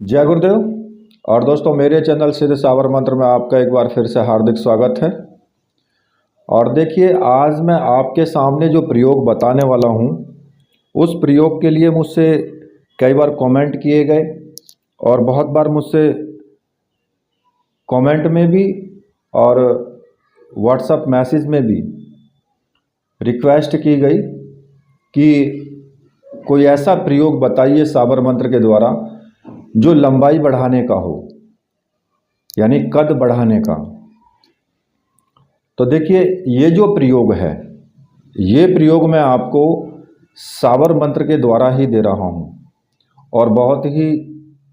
जय गुरुदेव। और दोस्तों, मेरे चैनल सिद्ध सावर मंत्र में आपका एक बार फिर से हार्दिक स्वागत है। और देखिए, आज मैं आपके सामने जो प्रयोग बताने वाला हूँ, उस प्रयोग के लिए मुझसे कई बार कमेंट किए गए और बहुत बार मुझसे कमेंट में भी और व्हाट्सएप मैसेज में भी रिक्वेस्ट की गई कि कोई ऐसा प्रयोग बताइए सावर मंत्र के द्वारा जो लंबाई बढ़ाने का हो, यानी कद बढ़ाने का। तो देखिए, ये जो प्रयोग है, ये प्रयोग मैं आपको सावर मंत्र के द्वारा ही दे रहा हूँ और बहुत ही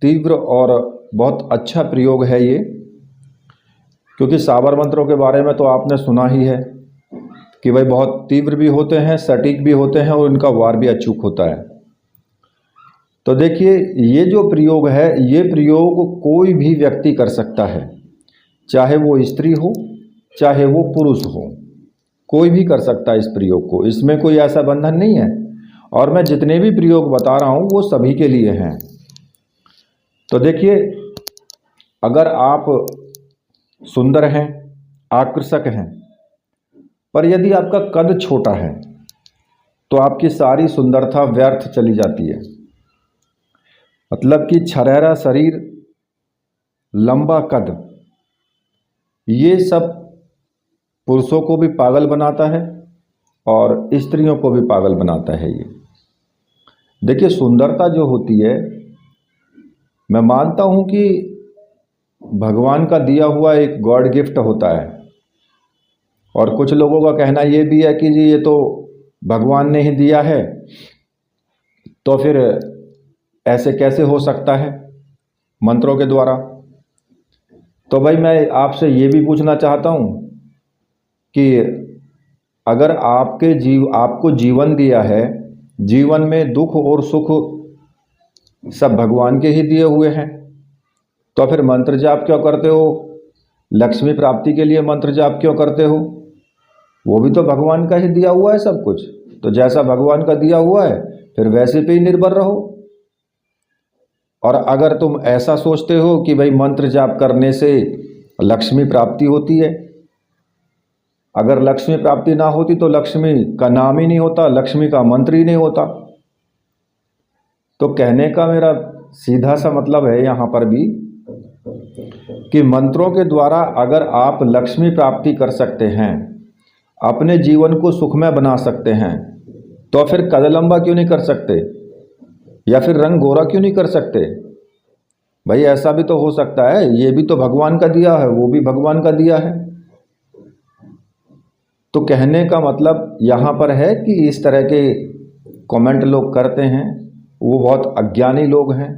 तीव्र और बहुत अच्छा प्रयोग है ये। क्योंकि सावर मंत्रों के बारे में तो आपने सुना ही है कि भाई बहुत तीव्र भी होते हैं, सटीक भी होते हैं और इनका वार भी अचूक होता है। तो देखिए, ये जो प्रयोग है, ये प्रयोग कोई भी व्यक्ति कर सकता है, चाहे वो स्त्री हो चाहे वो पुरुष हो, कोई भी कर सकता है इस प्रयोग को। इसमें कोई ऐसा बंधन नहीं है और मैं जितने भी प्रयोग बता रहा हूँ वो सभी के लिए हैं। तो देखिए, अगर आप सुंदर हैं, आकर्षक हैं, पर यदि आपका कद छोटा है तो आपकी सारी सुंदरता व्यर्थ चली जाती है। मतलब कि छरहरा शरीर, लंबा कद, ये सब पुरुषों को भी पागल बनाता है और स्त्रियों को भी पागल बनाता है। ये देखिए, सुंदरता जो होती है, मैं मानता हूँ कि भगवान का दिया हुआ एक गॉड गिफ्ट होता है। और कुछ लोगों का कहना ये भी है कि जी ये तो भगवान ने ही दिया है, तो फिर ऐसे कैसे हो सकता है मंत्रों के द्वारा। तो भाई, मैं आपसे ये भी पूछना चाहता हूँ कि अगर आपको जीवन दिया है, जीवन में दुख और सुख सब भगवान के ही दिए हुए हैं, तो फिर मंत्र जाप क्यों करते हो? लक्ष्मी प्राप्ति के लिए मंत्र जाप क्यों करते हो? वो भी तो भगवान का ही दिया हुआ है सब कुछ। तो जैसा भगवान का दिया हुआ है फिर वैसे पे ही निर्भर रहो। और अगर तुम ऐसा सोचते हो कि भाई मंत्र जाप करने से लक्ष्मी प्राप्ति होती है, अगर लक्ष्मी प्राप्ति ना होती तो लक्ष्मी का नाम ही नहीं होता, लक्ष्मी का मंत्र ही नहीं होता। तो कहने का मेरा सीधा सा मतलब है यहाँ पर भी कि मंत्रों के द्वारा अगर आप लक्ष्मी प्राप्ति कर सकते हैं, अपने जीवन को सुखमय बना सकते हैं, तो फिर कद लंबा क्यों नहीं कर सकते, या फिर रंग गोरा क्यों नहीं कर सकते? भाई ऐसा भी तो हो सकता है, ये भी तो भगवान का दिया है, वो भी भगवान का दिया है। तो कहने का मतलब यहाँ पर है कि इस तरह के कमेंट लोग करते हैं, वो बहुत अज्ञानी लोग हैं।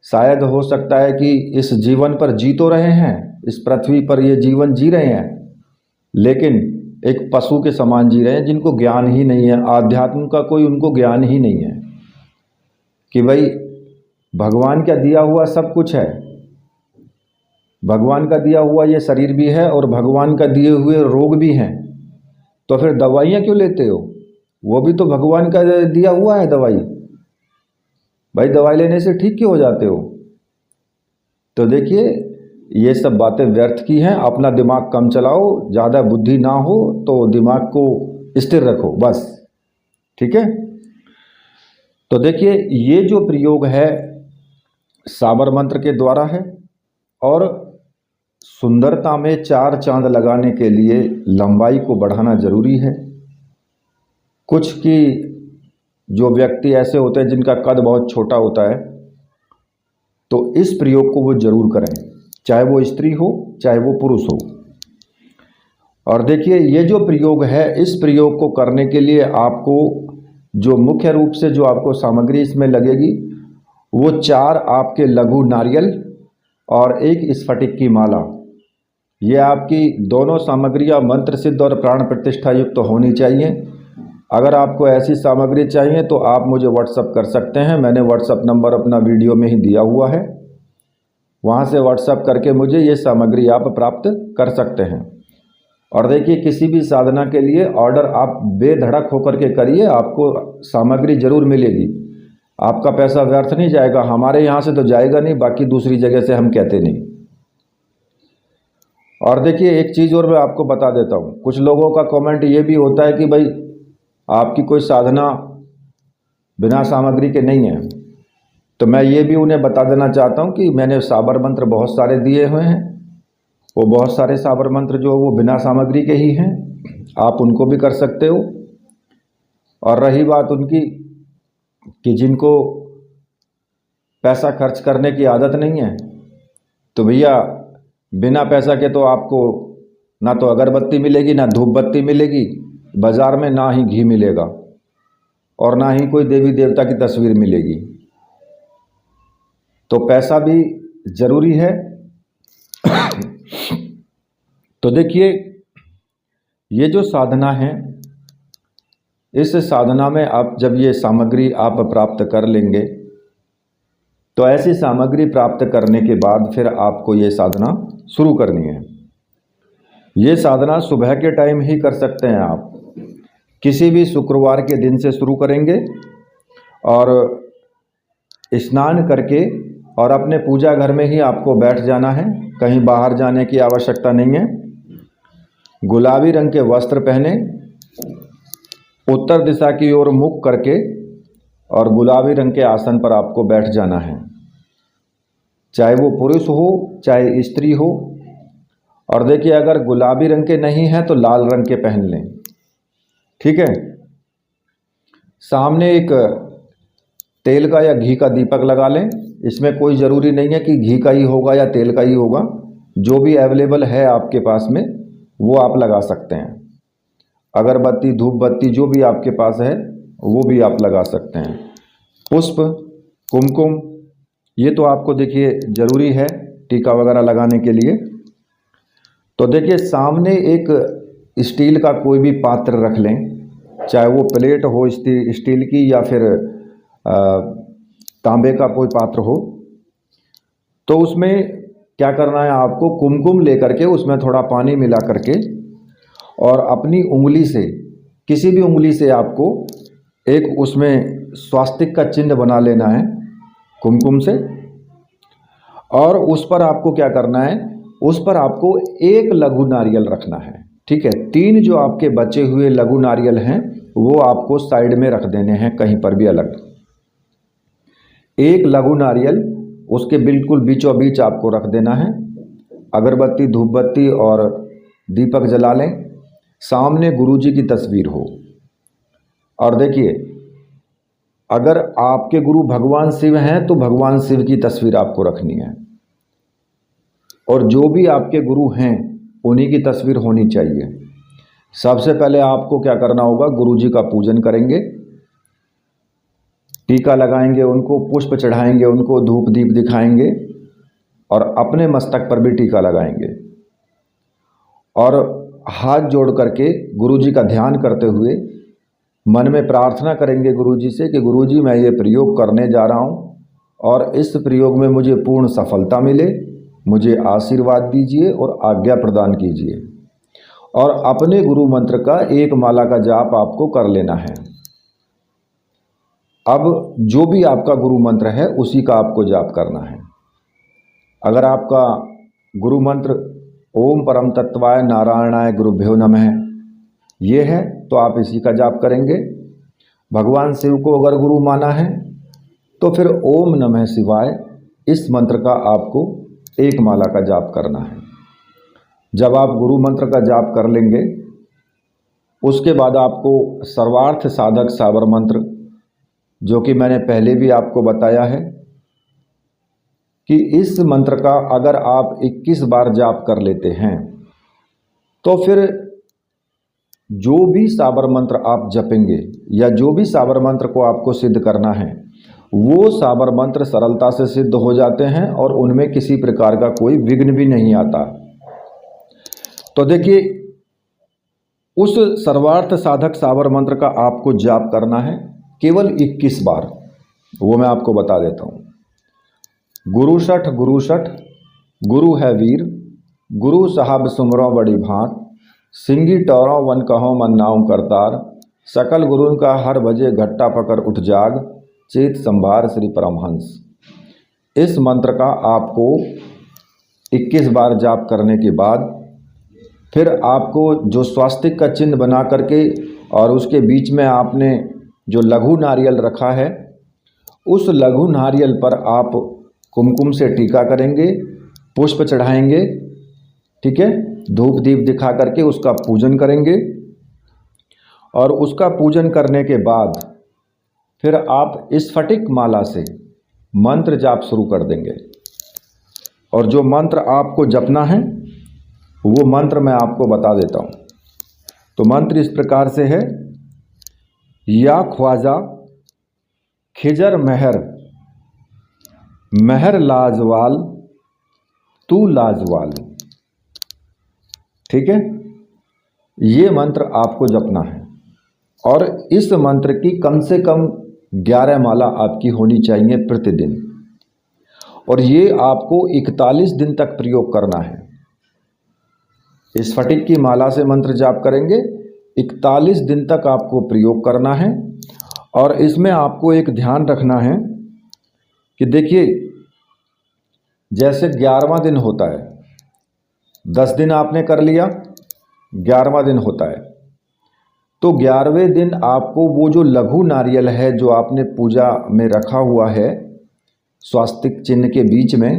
शायद हो सकता है कि इस जीवन पर जी तो रहे हैं, इस पृथ्वी पर ये जीवन जी रहे हैं, लेकिन एक पशु के समान जी रहे हैं, जिनको ज्ञान ही नहीं है, आध्यात्म का कोई उनको ज्ञान ही नहीं है कि भाई भगवान का दिया हुआ सब कुछ है। भगवान का दिया हुआ ये शरीर भी है और भगवान का दिए हुए रोग भी हैं, तो फिर दवाइयाँ क्यों लेते हो? वो भी तो भगवान का दिया हुआ है दवाई। भाई दवाई लेने से ठीक क्यों हो जाते हो? तो देखिए, ये सब बातें व्यर्थ की हैं। अपना दिमाग कम चलाओ, ज़्यादा बुद्धि ना हो तो दिमाग को स्थिर रखो बस, ठीक है। तो देखिए, ये जो प्रयोग है सावर मंत्र के द्वारा है और सुंदरता में 4 चांद लगाने के लिए लंबाई को बढ़ाना जरूरी है। कुछ की जो व्यक्ति ऐसे होते हैं जिनका कद बहुत छोटा होता है, तो इस प्रयोग को वो जरूर करें, चाहे वो स्त्री हो चाहे वो पुरुष हो। और देखिए, ये जो प्रयोग है, इस प्रयोग को करने के लिए आपको जो मुख्य रूप से जो आपको सामग्री इसमें लगेगी, वो 4 आपके लघु नारियल और 1 स्फटिक की माला। ये आपकी दोनों सामग्रियां मंत्र सिद्ध और प्राण प्रतिष्ठा युक्त तो होनी चाहिए। अगर आपको ऐसी सामग्री चाहिए तो आप मुझे व्हाट्सअप कर सकते हैं। मैंने व्हाट्सअप नंबर अपना वीडियो में ही दिया हुआ है, वहाँ से व्हाट्सअप करके मुझे ये सामग्री आप प्राप्त कर सकते हैं। और देखिए, किसी भी साधना के लिए ऑर्डर आप बेधड़क होकर के करिए, आपको सामग्री जरूर मिलेगी। आपका पैसा व्यर्थ नहीं जाएगा, हमारे यहाँ से तो जाएगा नहीं, बाकी दूसरी जगह से हम कहते नहीं। और देखिए एक चीज़ और मैं आपको बता देता हूँ, कुछ लोगों का कमेंट ये भी होता है कि भाई आपकी कोई साधना बिना सामग्री के नहीं है। तो मैं ये भी उन्हें बता देना चाहता हूँ कि मैंने साबर मंत्र बहुत सारे दिए हुए हैं, वो बहुत सारे साबर मंत्र जो वो बिना सामग्री के ही हैं, आप उनको भी कर सकते हो। और रही बात उनकी कि जिनको पैसा खर्च करने की आदत नहीं है, तो भैया बिना पैसा के तो आपको ना तो अगरबत्ती मिलेगी, ना धूप बत्ती मिलेगी बाज़ार में, ना ही घी मिलेगा, और ना ही कोई देवी देवता की तस्वीर मिलेगी। तो पैसा भी ज़रूरी है। तो देखिए ये जो साधना है, इस साधना में आप जब ये सामग्री आप प्राप्त कर लेंगे, तो ऐसी सामग्री प्राप्त करने के बाद फिर आपको ये साधना शुरू करनी है। ये साधना सुबह के टाइम ही कर सकते हैं आप, किसी भी शुक्रवार के दिन से शुरू करेंगे और स्नान करके और अपने पूजा घर में ही आपको बैठ जाना है, कहीं बाहर जाने की आवश्यकता नहीं है। गुलाबी रंग के वस्त्र पहने, उत्तर दिशा की ओर मुख करके और गुलाबी रंग के आसन पर आपको बैठ जाना है, चाहे वो पुरुष हो चाहे स्त्री हो। और देखिए अगर गुलाबी रंग के नहीं हैं तो लाल रंग के पहन लें, ठीक है। सामने एक तेल का या घी का दीपक लगा लें, इसमें कोई ज़रूरी नहीं है कि घी का ही होगा या तेल का ही होगा, जो भी अवेलेबल है आपके पास में वो आप लगा सकते हैं। अगरबत्ती धूप बत्ती जो भी आपके पास है वो भी आप लगा सकते हैं। पुष्प कुमकुम ये तो आपको देखिए ज़रूरी है टीका वगैरह लगाने के लिए। तो देखिए सामने एक स्टील का कोई भी पात्र रख लें, चाहे वो प्लेट हो स्टील की या फिर तांबे का कोई पात्र हो। तो उसमें क्या करना है, आपको कुमकुम लेकर के उसमें थोड़ा पानी मिला करके और अपनी उंगली से, किसी भी उंगली से आपको एक उसमें स्वास्तिक का चिन्ह बना लेना है कुमकुम से। और उस पर आपको क्या करना है, उस पर आपको एक लघु नारियल रखना है, ठीक है। 3 जो आपके बचे हुए लघु नारियल हैं वो आपको साइड में रख देने हैं कहीं पर भी अलग। एक लघु नारियल उसके बिल्कुल बीचों बीच आपको रख देना है। अगरबत्ती धूप बत्ती और दीपक जला लें, सामने गुरुजी की तस्वीर हो। और देखिए अगर आपके गुरु भगवान शिव हैं तो भगवान शिव की तस्वीर आपको रखनी है, और जो भी आपके गुरु हैं उन्हीं की तस्वीर होनी चाहिए। सबसे पहले आपको क्या करना होगा, गुरुजी का पूजन करेंगे, टीका लगाएंगे उनको, पुष्प चढ़ाएंगे उनको, धूप दीप दिखाएंगे और अपने मस्तक पर भी टीका लगाएंगे। और हाथ जोड़ करके गुरुजी का ध्यान करते हुए मन में प्रार्थना करेंगे गुरुजी से कि गुरुजी मैं ये प्रयोग करने जा रहा हूँ और इस प्रयोग में मुझे पूर्ण सफलता मिले, मुझे आशीर्वाद दीजिए और आज्ञा प्रदान कीजिए। और अपने गुरु मंत्र का एक माला का जाप आपको कर लेना है। अब जो भी आपका गुरु मंत्र है उसी का आपको जाप करना है। अगर आपका गुरु मंत्र ओम परम तत्वाय नारायणाय गुरुभ्यो नमः ये है तो आप इसी का जाप करेंगे। भगवान शिव को अगर गुरु माना है तो फिर ओम नमः शिवाय इस मंत्र का आपको एक माला का जाप करना है। जब आप गुरु मंत्र का जाप कर लेंगे उसके बाद आपको सर्वार्थ साधक साबर मंत्र, जो कि मैंने पहले भी आपको बताया है कि इस मंत्र का अगर आप 21 बार जाप कर लेते हैं तो फिर जो भी साबर मंत्र आप जपेंगे या जो भी साबर मंत्र को आपको सिद्ध करना है वो साबर मंत्र सरलता से सिद्ध हो जाते हैं और उनमें किसी प्रकार का कोई विघ्न भी नहीं आता। तो देखिए उस सर्वार्थ साधक साबर मंत्र का आपको जाप करना है केवल 21 बार, वो मैं आपको बता देता हूँ। गुरु सठ गुरु है वीर, गुरु साहब सुमरो बड़ी भांत, सिंगी टौरों वन कहो मन नाऊ करतार, सकल गुरुन का हर बजे घट्टा पकड़ उठ जाग, चेत संभार श्री परमहंस। इस मंत्र का आपको 21 बार जाप करने के बाद फिर आपको जो स्वास्तिक का चिन्ह बना करके और उसके बीच में आपने जो लघु नारियल रखा है, उस लघु नारियल पर आप कुमकुम से टीका करेंगे, पुष्प चढ़ाएंगे, ठीक है, धूप दीप दिखा करके उसका पूजन करेंगे। और उसका पूजन करने के बाद फिर आप स्फटिक माला से मंत्र जाप शुरू कर देंगे। और जो मंत्र आपको जपना है वो मंत्र मैं आपको बता देता हूँ। तो मंत्र इस प्रकार से है, या ख्वाजा खिजर महर महर लाजवाल तू लाजवाल। ठीक है, ये मंत्र आपको जपना है और इस मंत्र की कम से कम 11 माला आपकी होनी चाहिए प्रतिदिन। और ये आपको 41 दिन तक प्रयोग करना है। इस स्फटिक की माला से मंत्र जाप करेंगे, 41 दिन तक आपको प्रयोग करना है। और इसमें आपको एक ध्यान रखना है कि देखिए, जैसे 11वां दिन होता है, 10 दिन आपने कर लिया, 11वां दिन होता है, तो 11वें दिन आपको वो जो लघु नारियल है जो आपने पूजा में रखा हुआ है स्वास्तिक चिन्ह के बीच में,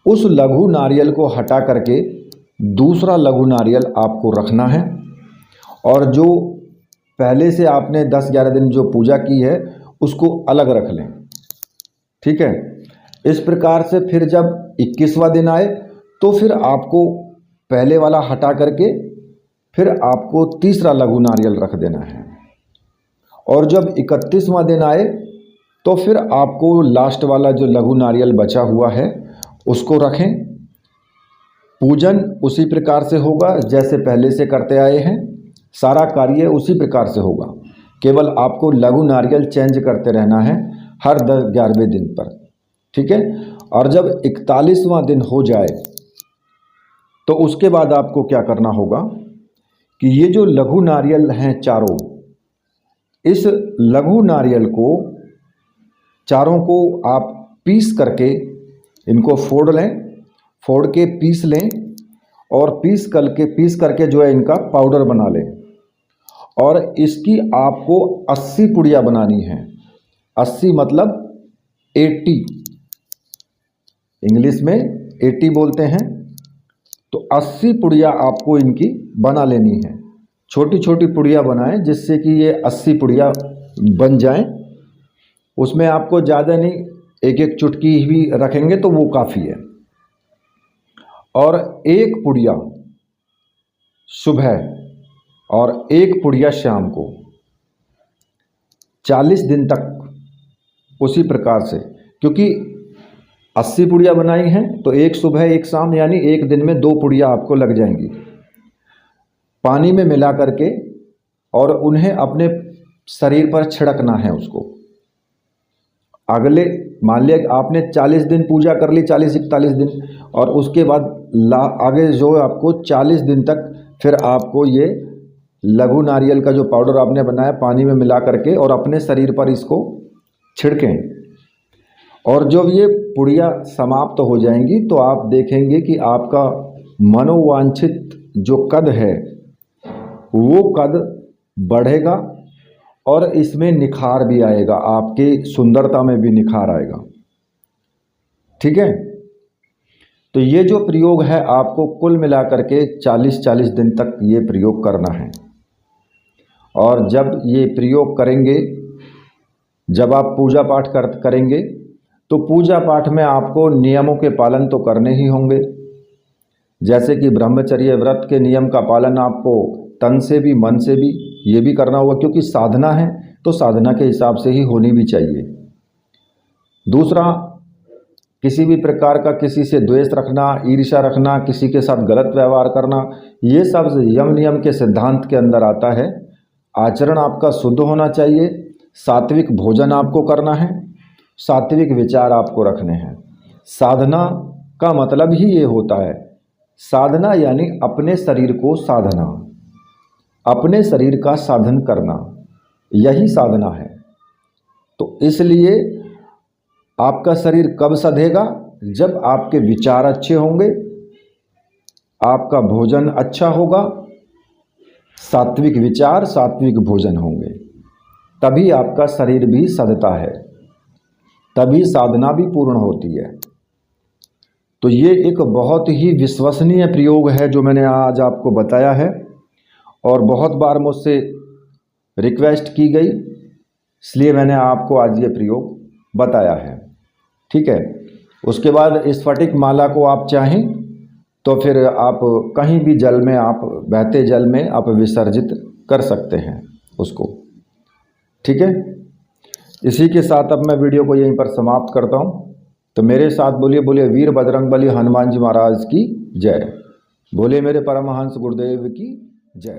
उस लघु नारियल को हटा करके दूसरा लघु नारियल आपको रखना है। और जो पहले से आपने 10-11 दिन जो पूजा की है उसको अलग रख लें। ठीक है, इस प्रकार से फिर जब 21वां दिन आए तो फिर आपको पहले वाला हटा करके फिर आपको तीसरा लघु नारियल रख देना है। और जब 31वां दिन आए तो फिर आपको लास्ट वाला जो लघु नारियल बचा हुआ है उसको रखें। पूजन उसी प्रकार से होगा जैसे पहले से करते आए हैं, सारा कार्य उसी प्रकार से होगा, केवल आपको लघु नारियल चेंज करते रहना है हर 10-11वें दिन पर। ठीक है, और जब 41वां दिन हो जाए तो उसके बाद आपको क्या करना होगा कि ये जो लघु नारियल हैं चारों, इस लघु नारियल को चारों को आप पीस करके इनको फोड़ लें, फोड़ के पीस लें और पीस करके जो है इनका पाउडर बना लें। और इसकी आपको 80 पुड़िया बनानी है। 80 मतलब 80, इंग्लिश में 80 बोलते हैं। तो 80 पुड़िया आपको इनकी बना लेनी है। छोटी छोटी पुड़िया बनाएं जिससे कि ये 80 पुड़िया बन जाएं। उसमें आपको ज़्यादा नहीं, एक एक चुटकी भी रखेंगे तो वो काफ़ी है। और एक पुड़िया सुबह और एक पुड़िया शाम को 40 दिन तक उसी प्रकार से, क्योंकि 80 पुड़िया बनाई हैं तो एक सुबह एक शाम यानी एक दिन में 2 पुड़िया आपको लग जाएंगी। पानी में मिला करके और उन्हें अपने शरीर पर छिड़कना है उसको। अगले मान लिया आपने 40 दिन पूजा कर ली, 40-41 दिन, और उसके बाद आगे जो आपको 40 दिन तक फिर आपको ये लघु नारियल का जो पाउडर आपने बनाया पानी में मिला करके और अपने शरीर पर इसको छिड़कें। और जब ये पुड़िया समाप्त हो जाएंगी तो आप देखेंगे कि आपका मनोवांछित जो कद है वो कद बढ़ेगा और इसमें निखार भी आएगा, आपकी सुंदरता में भी निखार आएगा। ठीक है, तो ये जो प्रयोग है आपको कुल मिलाकर के 40-40 दिन तक ये प्रयोग करना है। और जब ये प्रयोग करेंगे, जब आप पूजा पाठ करेंगे तो पूजा पाठ में आपको नियमों के पालन तो करने ही होंगे। जैसे कि ब्रह्मचर्य व्रत के नियम का पालन आपको तन से भी मन से भी ये भी करना होगा, क्योंकि साधना है तो साधना के हिसाब से ही होनी भी चाहिए। दूसरा, किसी भी प्रकार का किसी से द्वेष रखना, ईर्ष्या रखना, किसी के साथ गलत व्यवहार करना, ये सब यम नियम के सिद्धांत के अंदर आता है। आचरण आपका शुद्ध होना चाहिए, सात्विक भोजन आपको करना है, सात्विक विचार आपको रखने हैं। साधना का मतलब ही ये होता है, साधना यानी अपने शरीर को साधना, अपने शरीर का साधन करना, यही साधना है। तो इसलिए आपका शरीर कब सधेगा? जब आपके विचार अच्छे होंगे, आपका भोजन अच्छा होगा, सात्विक विचार सात्विक भोजन होंगे, तभी आपका शरीर भी सधता है, तभी साधना भी पूर्ण होती है। तो ये एक बहुत ही विश्वसनीय प्रयोग है जो मैंने आज आपको बताया है, और बहुत बार मुझसे रिक्वेस्ट की गई, इसलिए मैंने आपको आज ये प्रयोग बताया है। ठीक है। उसके बाद इस स्फटिक माला को आप चाहें तो फिर आप कहीं भी जल में, आप बहते जल में आप विसर्जित कर सकते हैं उसको। ठीक है। इसी के साथ अब मैं वीडियो को यहीं पर समाप्त करता हूँ। तो मेरे साथ बोलिए, बोलिए वीर बजरंगबली हनुमान जी महाराज की जय। बोले मेरे परमहंस गुरुदेव की जय।